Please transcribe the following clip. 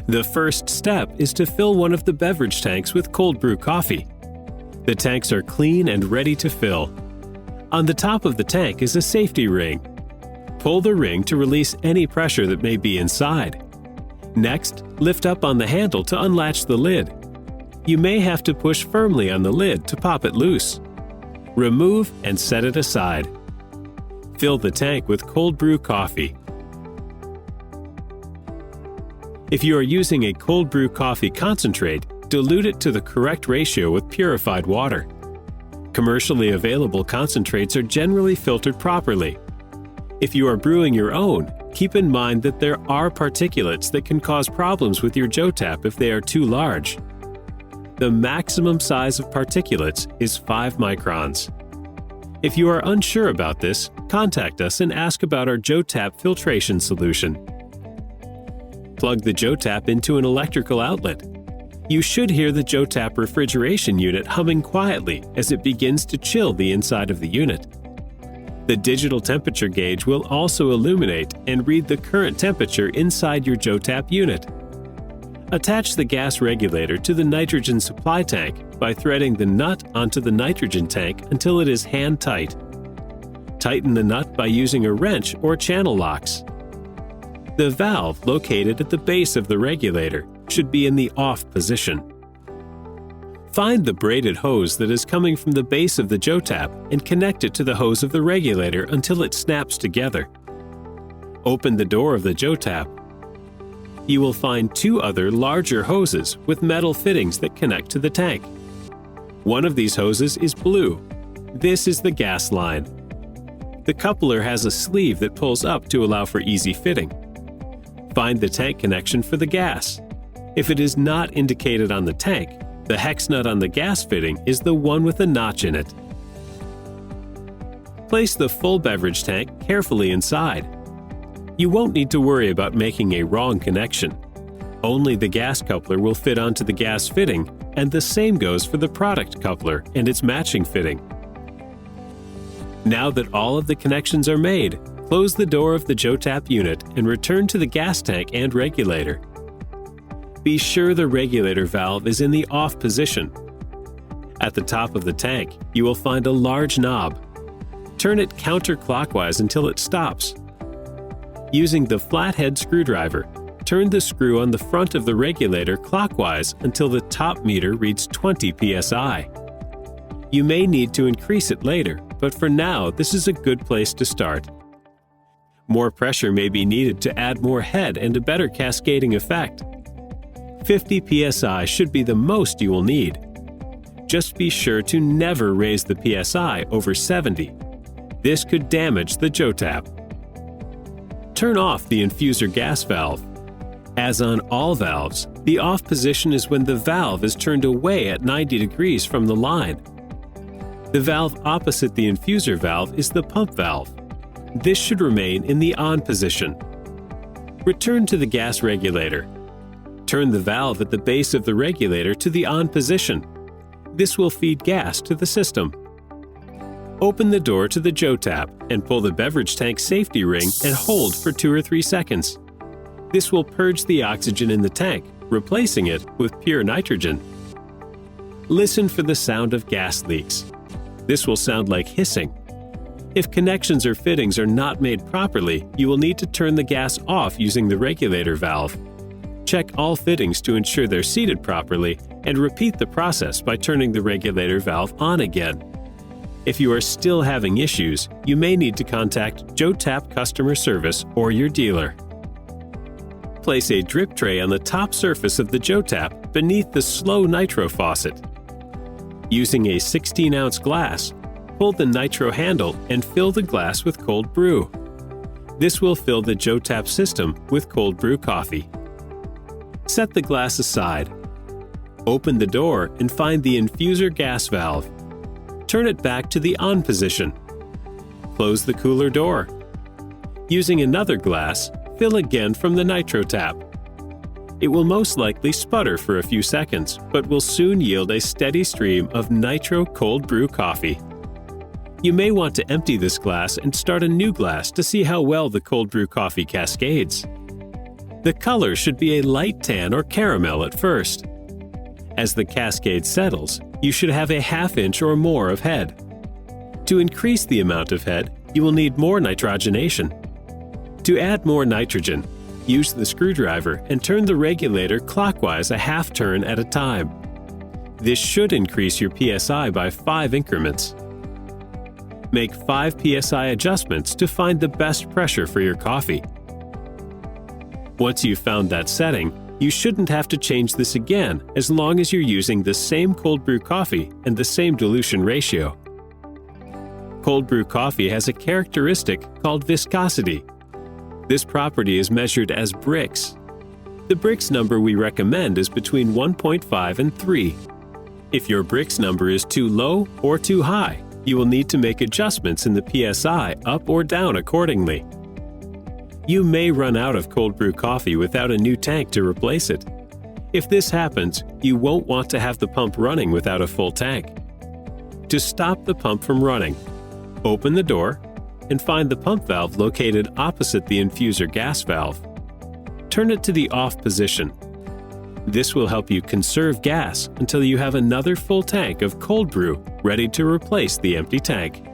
The first step is to fill one of the beverage tanks with cold brew coffee. The tanks are clean and ready to fill. On the top of the tank is a safety ring. Pull the ring to release any pressure that may be inside. Next, lift up on the handle to unlatch the lid. You may have to push firmly on the lid to pop it loose. Remove and set it aside. Fill the tank with cold brew coffee. If you are using a cold brew coffee concentrate, dilute it to the correct ratio with purified water. Commercially available concentrates are generally filtered properly. If you are brewing your own, keep in mind that there are particulates that can cause problems with your Joe Tap if they are too large. The maximum size of particulates is 5 microns. If you are unsure about this, contact us and ask about our Joe Tap filtration solution. Plug the Joe Tap into an electrical outlet. You should hear the Joe Tap refrigeration unit humming quietly as it begins to chill the inside of the unit. The digital temperature gauge will also illuminate and read the current temperature inside your Joe Tap unit. Attach the gas regulator to the nitrogen supply tank by threading the nut onto the nitrogen tank until it is hand tight. Tighten the nut by using a wrench or channel locks. The valve located at the base of the regulator should be in the off position. Find the braided hose that is coming from the base of the Joe Tap and connect it to the hose of the regulator until it snaps together. Open the door of the Joe Tap. You will find 2 other larger hoses with metal fittings that connect to the tank. One of these hoses is blue. This is the gas line. The coupler has a sleeve that pulls up to allow for easy fitting. Find the tank connection for the gas. If it is not indicated on the tank, the hex nut on the gas fitting is the one with a notch in it. Place the full beverage tank carefully inside. You won't need to worry about making a wrong connection. Only the gas coupler will fit onto the gas fitting, and the same goes for the product coupler and its matching fitting. Now that all of the connections are made, close the door of the Joe Tap unit and return to the gas tank and regulator. Be sure the regulator valve is in the off position. At the top of the tank, you will find a large knob. Turn it counterclockwise until it stops. Using the flathead screwdriver, turn the screw on the front of the regulator clockwise until the top meter reads 20 psi. You may need to increase it later, but for now, this is a good place to start. More pressure may be needed to add more head and a better cascading effect. 50 psi should be the most you will need. Just be sure to never raise the psi over 70. This could damage the Joe Tap. Turn off the infuser gas valve. As on all valves, the off position is when the valve is turned away at 90 degrees from the line. The valve opposite the infuser valve is the pump valve. This should remain in the on position. Return to the gas regulator. Turn the valve at the base of the regulator to the on position. This will feed gas to the system. Open the door to the Joe Tap and pull the beverage tank safety ring and hold for 2 or 3 seconds. This will purge the oxygen in the tank, replacing it with pure nitrogen. Listen for the sound of gas leaks. This will sound like hissing. If connections or fittings are not made properly, you will need to turn the gas off using the regulator valve. Check all fittings to ensure they're seated properly and repeat the process by turning the regulator valve on again. If you are still having issues, you may need to contact Joe Tap customer service or your dealer. Place a drip tray on the top surface of the Joe Tap beneath the slow nitro faucet. Using a 16-ounce glass, pull the nitro handle and fill the glass with cold brew. This will fill the Joe Tap system with cold brew coffee. Set the glass aside. Open the door and find the infuser gas valve. Turn it back to the on position. Close the cooler door. Using another glass, fill again from the nitro tap. It will most likely sputter for a few seconds, but will soon yield a steady stream of nitro cold brew coffee. You may want to empty this glass and start a new glass to see how well the cold brew coffee cascades. The color should be a light tan or caramel at first. As the cascade settles, you should have a ½ inch or more of head. To increase the amount of head, you will need more nitrogenation. To add more nitrogen, use the screwdriver and turn the regulator clockwise a half turn at a time. This should increase your PSI by 5 increments. Make 5 PSI adjustments to find the best pressure for your coffee. Once you've found that setting, you shouldn't have to change this again as long as you're using the same cold brew coffee and the same dilution ratio. Cold brew coffee has a characteristic called viscosity. This property is measured as Brix. The Brix number we recommend is between 1.5 and 3. If your Brix number is too low or too high, you will need to make adjustments in the PSI up or down accordingly. You may run out of cold brew coffee without a new tank to replace it. If this happens, you won't want to have the pump running without a full tank. To stop the pump from running, open the door and find the pump valve located opposite the infuser gas valve. Turn it to the off position. This will help you conserve gas until you have another full tank of cold brew ready to replace the empty tank.